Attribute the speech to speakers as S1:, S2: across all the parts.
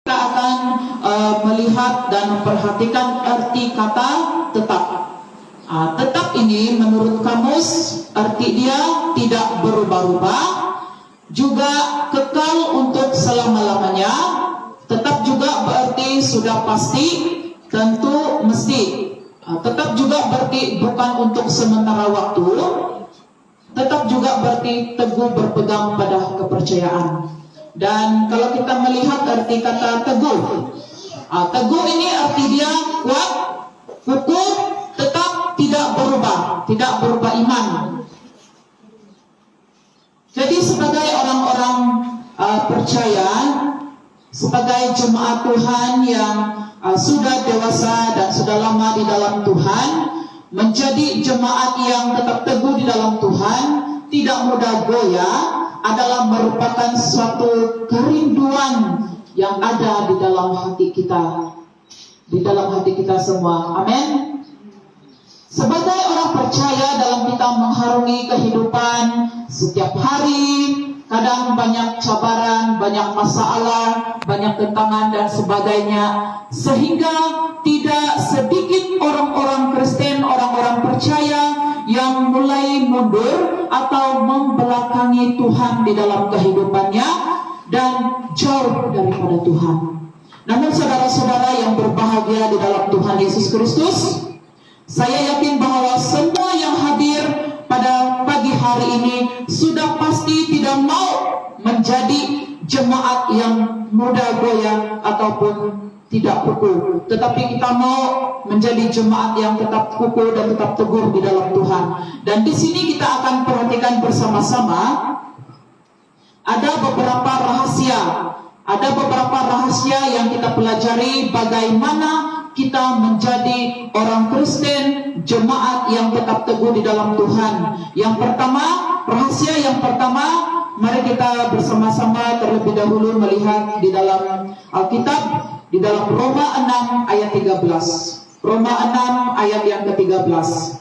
S1: Kita akan melihat dan memperhatikan arti kata tetap. Tetap ini menurut kamus arti dia tidak berubah-ubah, juga kekal untuk selama-lamanya. Tetap juga berarti sudah pasti, tentu, mesti. Tetap juga berarti bukan untuk sementara waktu. Tetap juga berarti teguh berpegang pada kepercayaan. Dan kalau kita melihat arti kata teguh, teguh ini arti dia kuat, kukuh, tetap tidak berubah iman. Jadi sebagai orang-orang percaya, sebagai jemaat Tuhan yang sudah dewasa dan sudah lama di dalam Tuhan, menjadi jemaat yang tetap teguh di dalam Tuhan, tidak mudah goyah, adalah merupakan suatu kerinduan yang ada di dalam hati kita, di dalam hati kita semua. Amin. Sebagai orang percaya, dalam kita mengharungi kehidupan setiap hari, kadang banyak cabaran, banyak masalah, banyak tentangan dan sebagainya, sehingga tidak sedikit orang-orang Kristen, orang-orang percaya yang mulai mundur atau membelakangi Tuhan di dalam kehidupannya dan jauh daripada Tuhan. Namun saudara-saudara yang berbahagia di dalam Tuhan Yesus Kristus, saya yakin bahwa semua yang hadir pada pagi hari ini sudah pasti tidak mau menjadi jemaat yang mudah goyah ataupun tidak kukuh, tetapi kita mau menjadi jemaat yang tetap kukuh dan tetap teguh di dalam Tuhan. Dan di sini kita akan perhatikan bersama-sama ada beberapa rahasia yang kita pelajari bagaimana kita menjadi orang Kristen, jemaat yang tetap teguh di dalam Tuhan. Yang pertama, rahasia yang pertama, mari kita bersama-sama terlebih dahulu melihat di dalam Alkitab, di dalam Roma 6 ayat 13. Roma 6 ayat yang ke-13.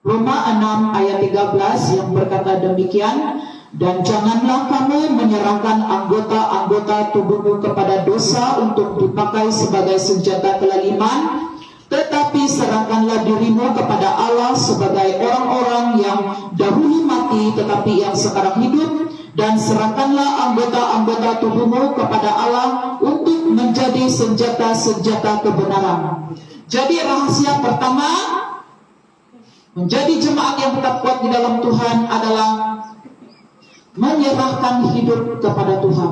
S1: Roma 6 ayat 13 yang berkata demikian, dan janganlah kamu menyerahkan anggota-anggota tubuhmu kepada dosa untuk dipakai sebagai senjata kelaliman, tetapi serahkanlah dirimu kepada Allah sebagai orang-orang yang dahulu mati tetapi yang sekarang hidup, dan serahkanlah anggota-anggota tubuhmu kepada Allah untuk menjadi senjata-senjata kebenaran. Jadi rahasia pertama menjadi jemaat yang tetap kuat di dalam Tuhan adalah menyerahkan hidup kepada Tuhan.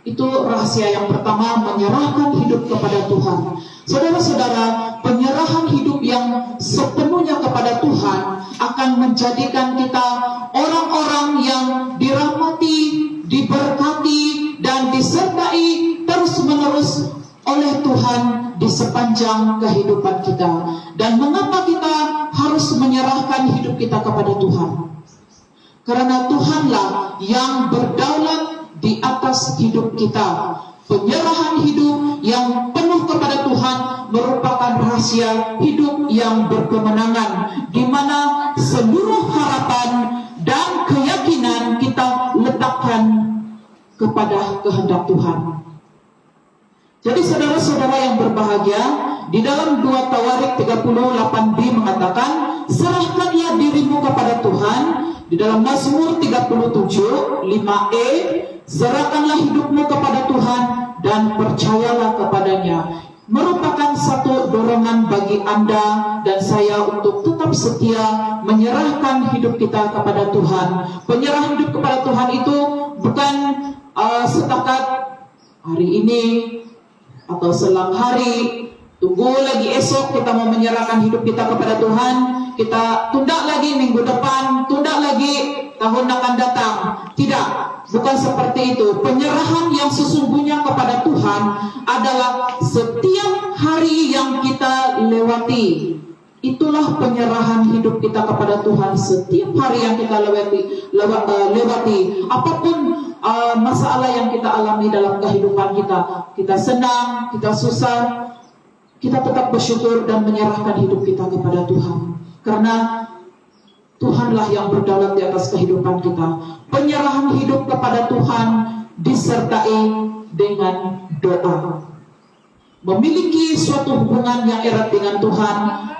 S1: Itu rahasia yang pertama, menyerahkan hidup kepada Tuhan. Saudara-saudara, penyerahan hidup yang sepenuhnya kepada Tuhan akan menjadikan kita orang-orang yang dirahmati, diberkati, dan disertai terus-menerus oleh Tuhan di sepanjang kehidupan kita. Dan mengapa kita harus menyerahkan hidup kita kepada Tuhan? Karena Tuhanlah yang berdaulat di atas hidup kita. Penyerahan hidup yang penuh kepada Tuhan merupakan rahasia hidup yang berkemenangan, di mana seluruh harapan dan keyakinan kita letakkan kepada kehendak Tuhan. Jadi saudara-saudara yang berbahagia, di dalam 2 Tawarik 38b mengatakan, serahkanlah dirimu kepada Tuhan. Di dalam Mazmur 37 5e, serahkanlah hidupmu kepada Tuhan dan percayalah kepadanya. Merupakan satu dorongan bagi Anda dan saya untuk tetap setia menyerahkan hidup kita kepada Tuhan. Penyerahan hidup kepada Tuhan itu bukan setakat hari ini atau selang hari, tunggu lagi esok kita mau menyerahkan hidup kita kepada Tuhan, kita tunda lagi minggu depan, tunda lagi tahun akan datang. Tidak, bukan seperti itu. Penyerahan yang sesungguhnya kepada Tuhan adalah setiap hari yang kita lewati, itulah itulah penyerahan hidup kita kepada Tuhan setiap hari yang kita lewati. Apapun masalah yang kita alami dalam kehidupan kita, kita senang, kita susah, kita tetap bersyukur dan menyerahkan hidup kita kepada Tuhan. Karena Tuhanlah yang berdaulat di atas kehidupan kita. Penyerahan hidup kepada Tuhan disertai dengan doa. Memiliki suatu hubungan yang erat dengan Tuhan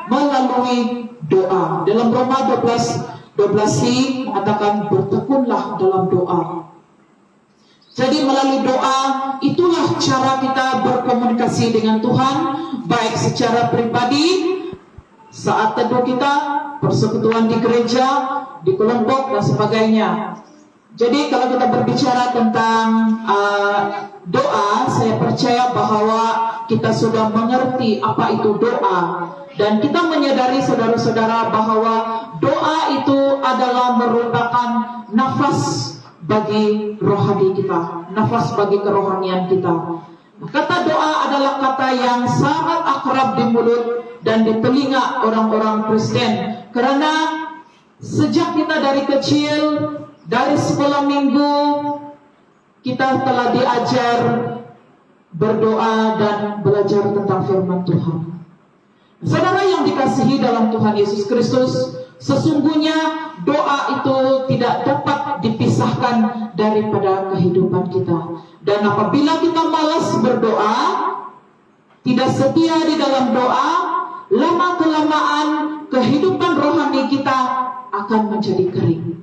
S1: melalui doa. Dalam Roma 12:12 mengatakan bertekunlah dalam doa. Jadi melalui doa itulah cara kita berkomunikasi dengan Tuhan, baik secara pribadi, saat teduh kita, persekutuan di gereja, di kelompok dan sebagainya. Jadi kalau kita berbicara tentang doa, saya percaya bahwa kita sudah mengerti apa itu doa. Dan kita menyadari saudara-saudara bahwa doa itu adalah merupakan nafas bagi rohani kita, nafas bagi kerohanian kita. Kata doa adalah kata yang sangat akrab di mulut dan di telinga orang-orang Kristen. Karena sejak kita dari kecil, dari sekolah minggu, kita telah diajar berdoa dan belajar tentang firman Tuhan. Saudara yang dikasihi dalam Tuhan Yesus Kristus, sesungguhnya doa itu tidak dapat dipisahkan daripada kehidupan kita. Dan apabila kita malas berdoa, tidak setia di dalam doa, lama-kelamaan kehidupan rohani kita akan menjadi kering.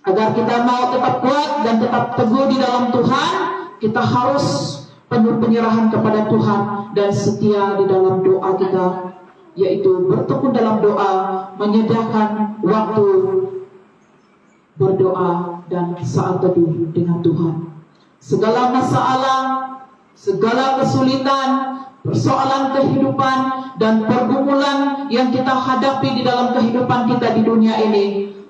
S1: Agar kita mau tetap kuat dan tetap teguh di dalam Tuhan, kita harus penuh penyerahan kepada Tuhan dan setia di dalam doa kita, yaitu bertekun dalam doa, menyediakan waktu berdoa dan saat teduh dengan Tuhan. Segala masalah, segala kesulitan, persoalan kehidupan dan pergumulan yang kita hadapi di dalam kehidupan kita di dunia ini,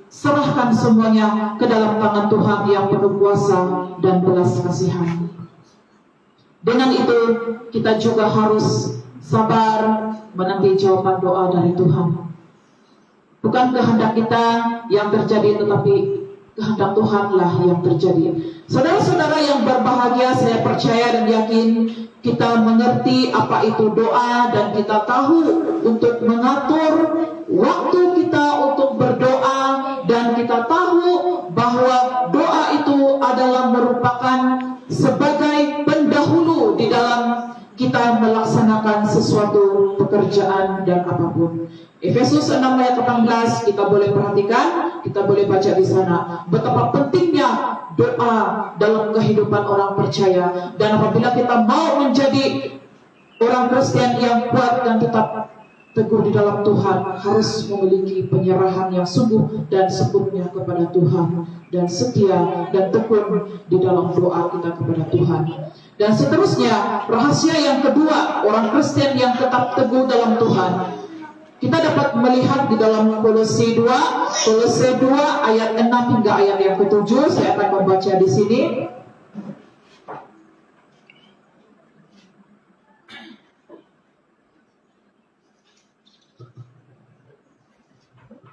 S1: serahkan semuanya ke dalam tangan Tuhan yang penuh kuasa dan belas kasihan. Dengan itu kita juga harus sabar menanti jawaban doa dari Tuhan. Bukan kehendak kita yang terjadi, tetapi kehendak Tuhanlah yang terjadi. Saudara-saudara yang berbahagia, saya percaya dan yakin kita mengerti apa itu doa dan kita tahu untuk mengatur waktu kita untuk berdoa, dan kita tahu bahwa doa itu adalah merupakan sebagai pendahulu di dalam kita melaksanakan sesuatu pekerjaan dan apapun. Efesus 6 ayat 18 kita boleh perhatikan, kita boleh baca di sana betapa pentingnya doa dalam kehidupan orang percaya. Dan apabila kita mau menjadi orang Kristen yang kuat dan tetap teguh di dalam Tuhan, harus memiliki penyerahan yang sungguh dan sepenuhnya kepada Tuhan, dan setia dan tekun di dalam doa kita kepada Tuhan. Dan seterusnya, rahasia yang kedua orang Kristen yang tetap teguh dalam Tuhan, kita dapat melihat di dalam Kolose 2 ayat 6 hingga ayat yang ke-7. Saya akan membaca di sini.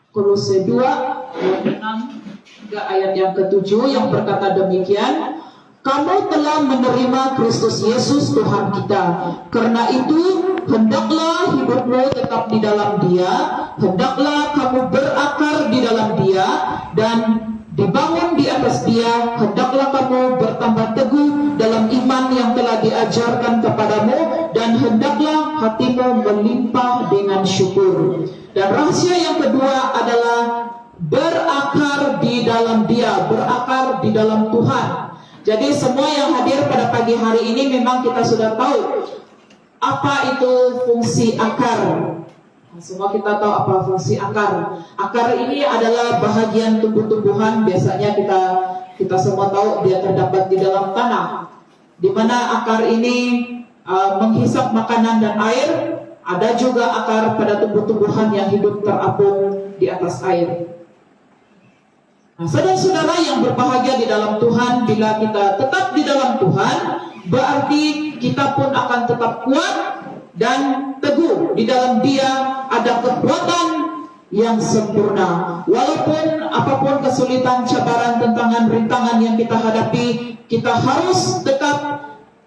S1: Kolose 2 ayat 6 hingga ayat yang ke-7 yang berkata demikian: kamu telah menerima Kristus Yesus Tuhan kita. Karena itu, hendaklah hidupmu tetap di dalam Dia, hendaklah kamu berakar di dalam Dia dan dibangun di atas Dia. Hendaklah kamu bertambah teguh dalam iman yang telah diajarkan kepadamu, dan hendaklah hatimu melimpah dengan syukur. Dan rahasia yang kedua adalah berakar di dalam Dia, berakar di dalam Tuhan. Jadi semua yang hadir pada pagi hari ini memang kita sudah tahu apa itu fungsi akar. Semua kita tahu apa fungsi akar. Akar ini adalah bahagian tumbuh-tumbuhan. Biasanya kita semua tahu dia terdapat di dalam tanah, di mana akar ini menghisap makanan dan air. Ada juga akar pada tumbuh-tumbuhan yang hidup terapung di atas air. Nah, saudara-saudara yang berbahagia di dalam Tuhan, bila kita tetap di dalam Tuhan, berarti kita pun akan tetap kuat dan teguh. Di dalam Dia ada kekuatan yang sempurna. Walaupun apapun kesulitan, cabaran, tentangan, rintangan yang kita hadapi, kita harus tetap,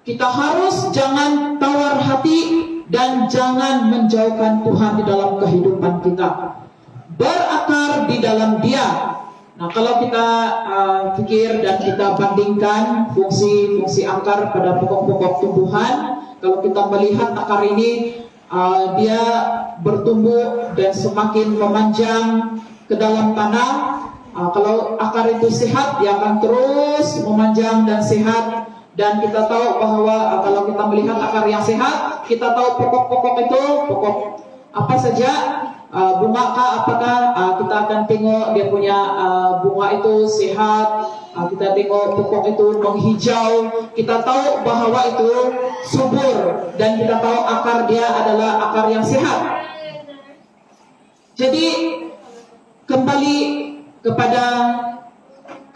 S1: kita harus jangan tawar hati dan jangan menjauhkan Tuhan di dalam kehidupan kita. Berakar di dalam Dia. Nah, kalau kita pikir dan kita bandingkan fungsi-fungsi akar pada pokok-pokok tumbuhan, kalau kita melihat akar ini, dia bertumbuh dan semakin memanjang ke dalam tanah. Kalau akar itu sehat, dia akan terus memanjang dan sehat. Dan kita tahu bahwa kalau kita melihat akar yang sehat, kita tahu pokok-pokok itu, pokok apa saja, bunga kah, apakah, kita akan tengok dia punya bunga itu sehat. Kita tengok pokok itu menghijau, kita tahu bahwa itu subur, dan kita tahu akar dia adalah akar yang sehat. Jadi kembali kepada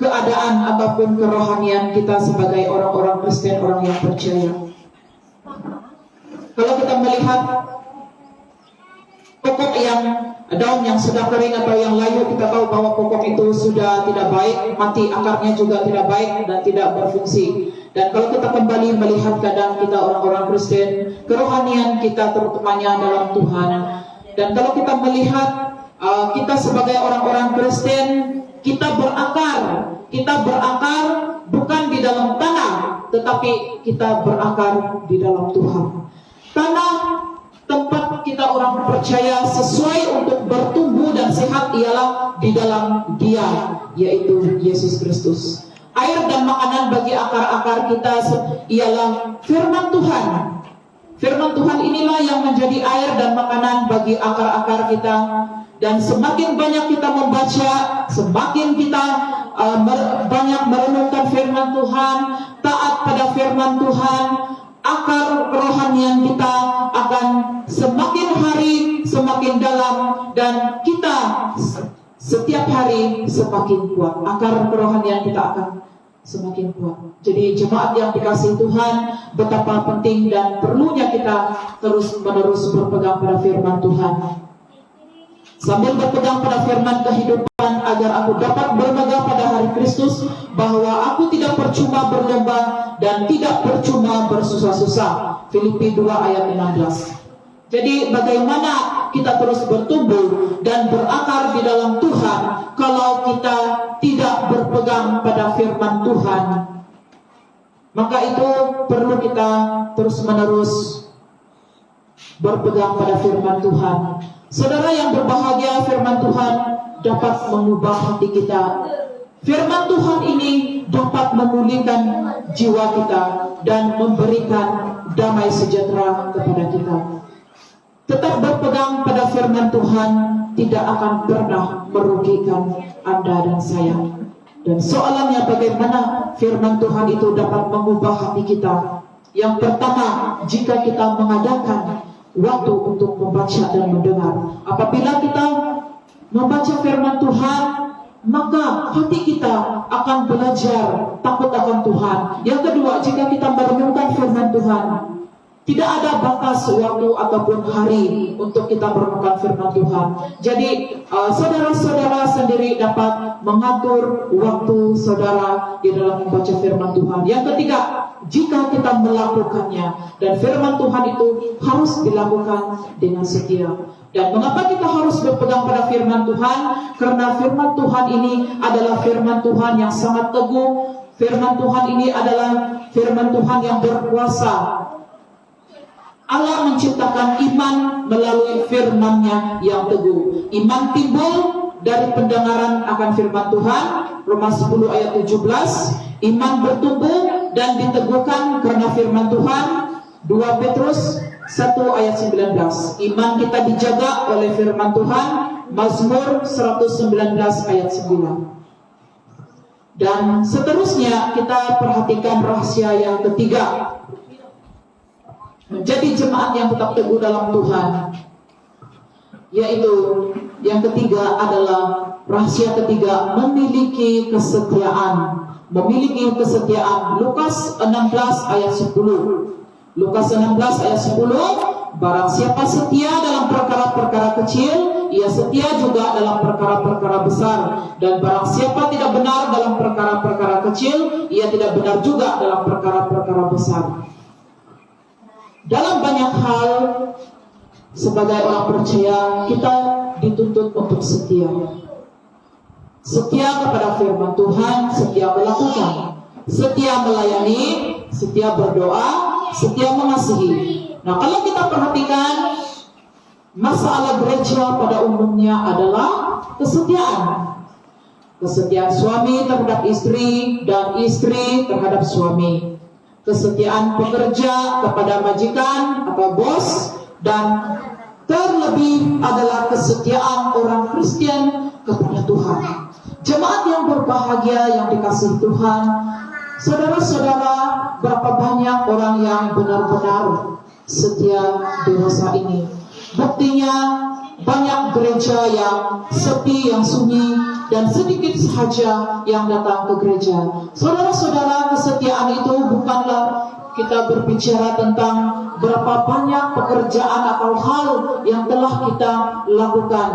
S1: keadaan ataupun kerohanian kita sebagai orang-orang Kristen, orang yang percaya. Kalau kita melihat pokok yang daun yang sudah kering atau yang layu, kita tahu bahwa pokok itu sudah tidak baik, mati, akarnya juga tidak baik dan tidak berfungsi. Dan kalau kita kembali melihat keadaan kita orang-orang Kristen, kerohanian kita terutamanya dalam Tuhan. Dan kalau kita melihat kita sebagai orang-orang Kristen, kita berakar bukan di dalam tanah, tetapi kita berakar di dalam Tuhan. Tanah tempat kita orang percaya sesuai untuk bertumbuh dan sehat ialah di dalam Dia, yaitu Yesus Kristus. Air dan makanan bagi akar-akar kita ialah firman Tuhan. Firman Tuhan inilah yang menjadi air dan makanan bagi akar-akar kita. Dan semakin banyak kita membaca, semakin kita banyak merenungkan firman Tuhan, taat pada firman Tuhan, akar kerohanian kita akan semakin hari semakin dalam, dan kita setiap hari semakin kuat. Akar kerohanian kita akan semakin kuat. Jadi jemaat yang dikasihi Tuhan, betapa penting dan perlunya kita terus-menerus berpegang pada firman Tuhan. Sambil berpegang pada firman kehidupan, agar aku dapat bermegah pada hari Kristus, bahwa aku tidak percuma berlomba dan tidak percuma bersusah-susah. Filipi 2 ayat 16. Jadi bagaimana kita terus bertumbuh dan berakar di dalam Tuhan kalau kita tidak berpegang pada firman Tuhan? Maka itu perlu kita terus-menerus berpegang pada firman Tuhan. Saudara yang berbahagia, firman Tuhan dapat mengubah hati kita. Firman Tuhan ini dapat memulihkan jiwa kita dan memberikan damai sejahtera kepada kita. Tetap berpegang pada firman Tuhan tidak akan pernah merugikan Anda dan saya. Dan soalannya, bagaimana firman Tuhan itu dapat mengubah hati kita? Yang pertama, jika kita mengadakan waktu untuk membaca dan mendengar. Apabila kita membaca firman Tuhan, maka hati kita akan belajar takut akan Tuhan. Yang kedua, jika kita merenungkan firman Tuhan, tidak ada batas waktu ataupun hari untuk kita merenungkan firman Tuhan. Jadi saudara-saudara sendiri dapat mengatur waktu saudara di dalam membaca firman Tuhan. Yang ketiga, jika kita melakukannya, dan firman Tuhan itu harus dilakukan dengan setia. Dan mengapa kita harus berpegang pada firman Tuhan? Karena firman Tuhan ini adalah firman Tuhan yang sangat teguh. Firman Tuhan ini adalah firman Tuhan yang berkuasa. Allah menciptakan iman melalui firman-Nya yang teguh. Iman timbul dari pendengaran akan firman Tuhan, Roma 10 ayat 17. Iman bertumbuh dan diteguhkan karena firman Tuhan, 2 Petrus 1 ayat 19. Iman kita dijaga oleh firman Tuhan, Mazmur 119 ayat 9. Dan seterusnya kita perhatikan rahasia yang ketiga, menjadi jemaat yang tetap teguh dalam Tuhan, yaitu yang ketiga adalah rahasia ketiga, memiliki kesetiaan. Memiliki kesetiaan. Lukas 16 ayat 10. Lukas 16 ayat 10, barang siapa setia dalam perkara-perkara kecil, ia setia juga dalam perkara-perkara besar. Dan barang siapa tidak benar dalam perkara-perkara kecil, ia tidak benar juga dalam perkara-perkara besar. Dalam banyak hal, sebagai orang percaya, kita dituntut untuk setia. Setia kepada firman Tuhan, setia melakukan, setia melayani, setia berdoa, setia mengasihi. Nah, kalau kita perhatikan, masalah gereja pada umumnya adalah kesetiaan. Kesetiaan suami terhadap istri dan istri terhadap suami. Kesetiaan pekerja kepada majikan atau bos, dan terlebih adalah kesetiaan orang Kristen kepada Tuhan. Jemaat yang berbahagia yang dikasihi Tuhan, saudara-saudara, berapa banyak orang yang benar-benar setia di masa ini. Buktinya banyak gereja yang sepi, yang sunyi, dan sedikit saja yang datang ke gereja. Saudara-saudara, kesetiaan itu bukanlah kita berbicara tentang berapa banyak pekerjaan atau hal yang telah kita lakukan.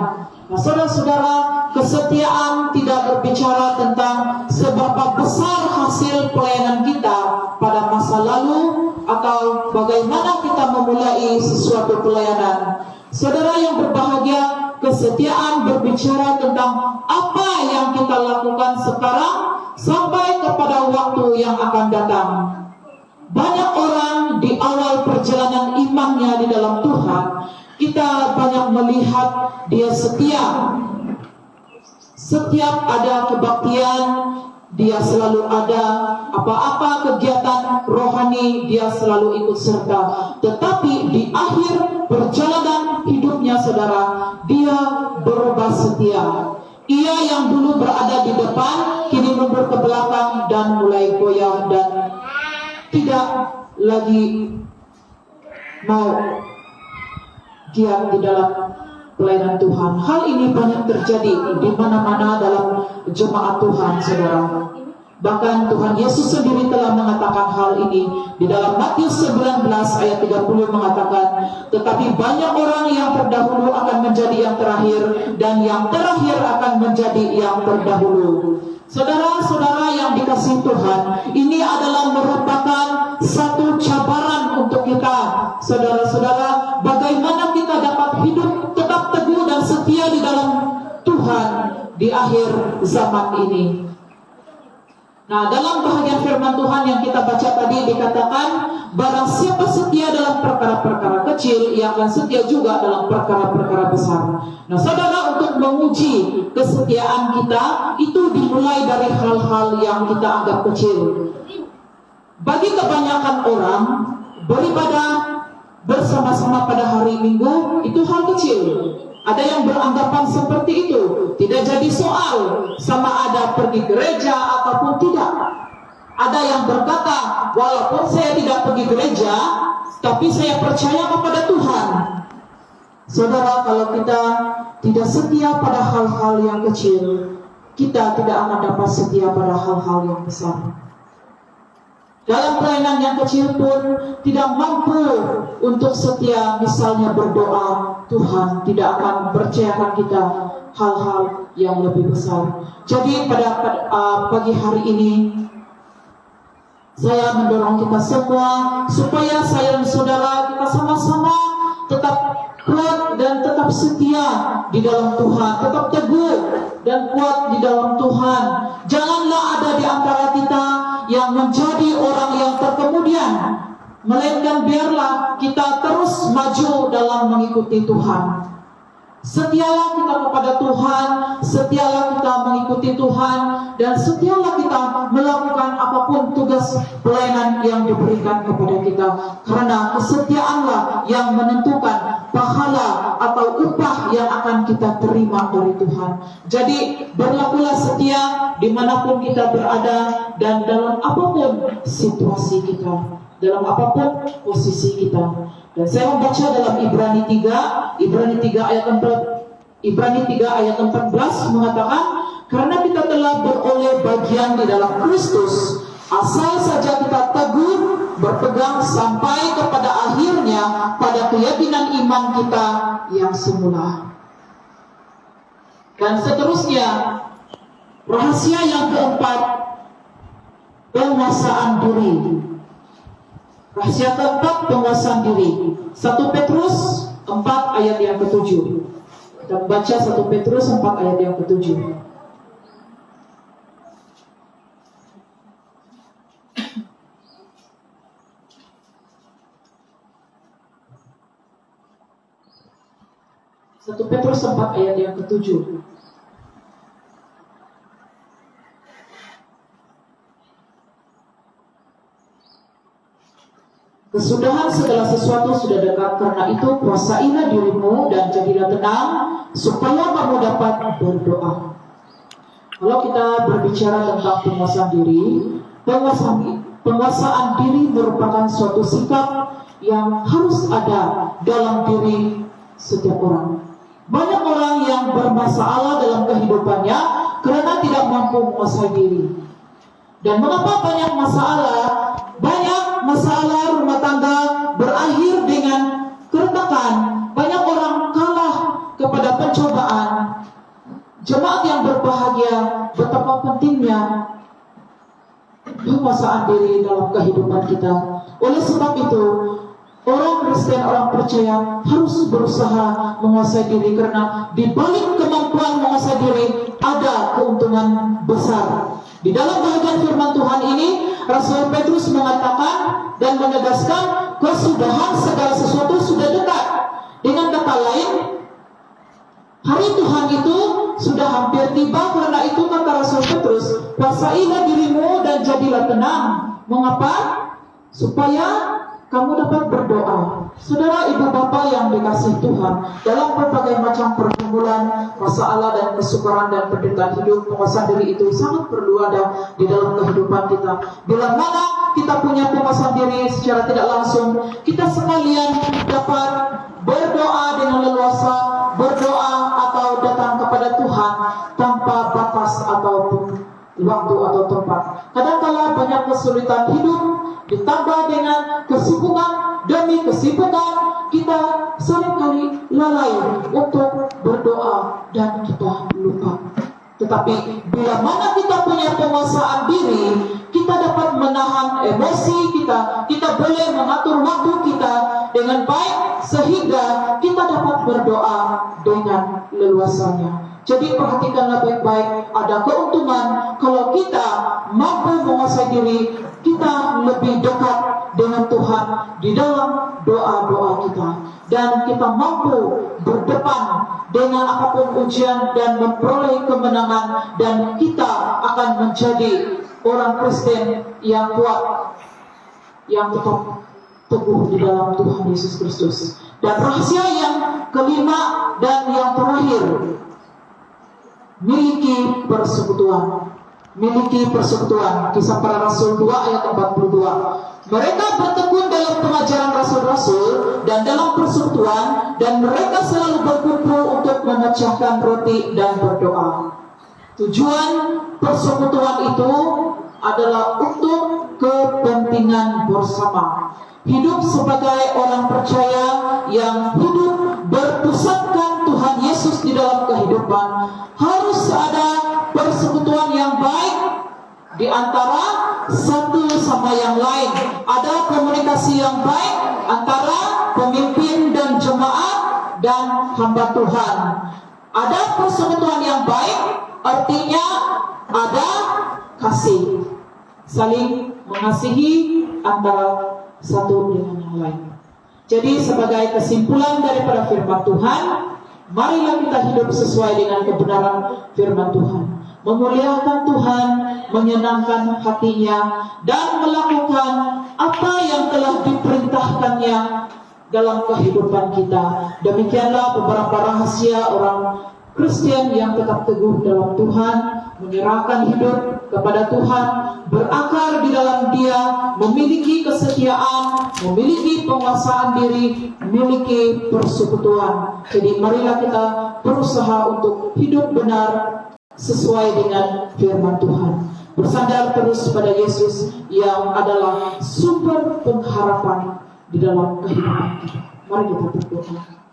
S1: Nah, saudara-saudara, kesetiaan tidak berbicara tentang seberapa besar hasil pelayanan kita pada masa lalu atau bagaimana kita memulai sesuatu pelayanan. Saudara yang berbahagia, kesetiaan berbicara tentang apa yang kita lakukan sekarang sampai kepada waktu yang akan datang. Banyak orang di awal perjalanan imannya di dalam Tuhan, kita banyak melihat dia setia. Setiap ada kebaktian, dia selalu ada. Apa-apa kegiatan rohani, dia selalu ikut serta. Tetapi di akhir perjalanan hidupnya, saudara, dia berubah setia. Ia yang dulu berada di depan, kini mundur ke belakang dan mulai goyah dan tidak lagi mau giat di dalam pelayanan Tuhan. Hal ini banyak terjadi di mana-mana dalam jemaat Tuhan, saudara. Bahkan Tuhan Yesus sendiri telah mengatakan hal ini di dalam Matius 19 ayat 30 mengatakan, tetapi banyak orang yang terdahulu akan menjadi yang terakhir, dan yang terakhir akan menjadi yang terdahulu. Saudara-saudara yang dikasihi Tuhan, ini adalah merupakan satu cabaran untuk kita. Saudara-saudara, bagaimana kita dapat hidup tetap teguh dan setia di dalam Tuhan di akhir zaman ini. Nah, dalam bahagian firman Tuhan yang kita baca tadi dikatakan, barang siapa setia dalam perkara-perkara kecil, ia akan setia juga dalam perkara-perkara besar. Nah, saudara, untuk menguji kesetiaan kita, itu dimulai dari hal-hal yang kita anggap kecil. Bagi kebanyakan orang, beribadah bersama-sama pada hari Minggu itu hal kecil. Ada yang beranggapan seperti itu, tidak jadi soal sama ada pergi gereja ataupun tidak. Ada yang berkata, walaupun saya tidak pergi gereja, tapi saya percaya kepada Tuhan. Saudara, kalau kita tidak setia pada hal-hal yang kecil, kita tidak akan dapat setia pada hal-hal yang besar. Dalam pelayanan yang kecil pun tidak mampu untuk setia, misalnya berdoa, Tuhan tidak akan percayakan kita hal-hal yang lebih besar. Jadi pada pagi hari ini, saya mendorong kita semua supaya saya dan saudara kita sama-sama tetap kuat dan tetap setia di dalam Tuhan, tetap teguh dan kuat di dalam Tuhan. Janganlah ada di antara kita yang menjadi orang yang terkemudian, melainkan biarlah kita terus maju dalam mengikuti Tuhan. Setialah kita kepada Tuhan, setialah kita mengikuti Tuhan, dan setialah kita melakukan apapun tugas pelayanan yang diberikan kepada kita. Karena kesetiaanlah yang menentukan pahala atau upah yang akan kita terima dari Tuhan. Jadi berlakulah setia dimanapun kita berada dan dalam apapun situasi kita, dalam apapun posisi kita. Dan saya membaca dalam Ibrani 3 ayat 14 mengatakan, karena kita telah beroleh bagian di dalam Kristus, Asal saja kita teguh berpegang sampai kepada akhirnya pada keyakinan iman kita yang semula. Dan seterusnya, rahasia yang keempat, penguasaan diri. Rahasia keempat, penguasaan diri. 1 Petrus 4 ayat yang ke-7. Kita membaca 1 Petrus 4 ayat yang ke-7. Satu Petrus 4 ayat yang ke-7. Kesudahan segala sesuatu sudah dekat, karena itu kuasailah dirimu dan jadilah tenang, supaya kamu dapat berdoa. Kalau kita berbicara tentang penguasaan diri, penguasaan diri merupakan suatu sikap yang harus ada dalam diri setiap orang. Banyak orang yang bermasalah dalam kehidupannya karena tidak mampu menguasai diri. Dan mengapa banyak masalah? Banyak masalah rumah tangga berakhir dengan keretakan. Banyak orang kalah kepada pencobaan. Jemaat yang berbahagia, betapa pentingnya penguasaan diri dalam kehidupan kita. Oleh sebab itu, orang Kristen, orang percaya harus berusaha menguasai diri, karena di balik kemampuan menguasai diri ada keuntungan besar. Di dalam bagian firman Tuhan ini, Rasul Petrus mengatakan dan menegaskan kesudahan segala sesuatu sudah dekat. Dengan kata lain, hari Tuhan itu sudah hampir tiba. Karena itu kata Rasul Petrus, kuasailah dirimu dan jadilah tenang. Mengapa? Supaya kamu dapat berdoa. Saudara, ibu bapa yang dikasihi Tuhan, dalam berbagai macam pergumulan, masalah dan kesukaran dan penderitaan hidup, penguasaan diri itu sangat perlu ada di dalam kehidupan kita. Bila mana kita punya penguasaan diri secara tidak langsung, kita sekalian dapat berdoa dengan leluasa, berdoa atau datang kepada Tuhan tanpa batas ataupun waktu atau tempat. Kadang-kala banyak kesulitan hidup ditambah dengan kesibukan demi kesibukan, kita seringkali lalai untuk berdoa dan kita lupa. Tetapi bila mana kita punya penguasaan diri, kita dapat menahan emosi kita boleh mengatur waktu kita dengan baik, sehingga kita dapat berdoa dengan leluasanya. Jadi perhatikanlah baik-baik, ada keuntungan kalau kita mampu menguasai diri, kita lebih dekat dengan Tuhan di dalam doa-doa kita, dan kita mampu berdepan dengan apapun ujian dan memperoleh kemenangan, dan kita akan menjadi orang Kristen yang kuat, yang tetap teguh di dalam Tuhan Yesus Kristus. Dan rahasia yang kelima dan yang terakhir, miliki persekutuan. Miliki persekutuan. Kisah Para Rasul 2 ayat 42. Mereka bertekun dalam pengajaran rasul-rasul dan dalam persekutuan, dan mereka selalu berkumpul untuk memecahkan roti dan berdoa. Tujuan persekutuan itu adalah untuk kepentingan bersama. Hidup sebagai orang percaya yang hidup berpusatkan Tuhan Yesus di dalam kehidupan, harus ada persekutuan yang baik di antara satu sama yang lain. Ada komunikasi yang baik antara pemimpin dan jemaat dan hamba Tuhan. Ada persekutuan yang baik, artinya ada kasih, saling mengasihi antara satu dengan yang lain. Jadi sebagai kesimpulan daripada firman Tuhan, marilah kita hidup sesuai dengan kebenaran firman Tuhan, memuliakan Tuhan, menyenangkan hatinya, dan melakukan apa yang telah diperintahkannya dalam kehidupan kita. Demikianlah beberapa rahasia orang Kristen yang tetap teguh dalam Tuhan, menyerahkan hidup kepada Tuhan, berakar di dalam Dia, memiliki kesetiaan, memiliki penguasaan diri, memiliki persekutuan. Jadi marilah kita berusaha untuk hidup benar sesuai dengan firman Tuhan. bersandar terus pada Yesus yang adalah sumber pengharapan di dalam kehidupan kita. Mari kita berdoa.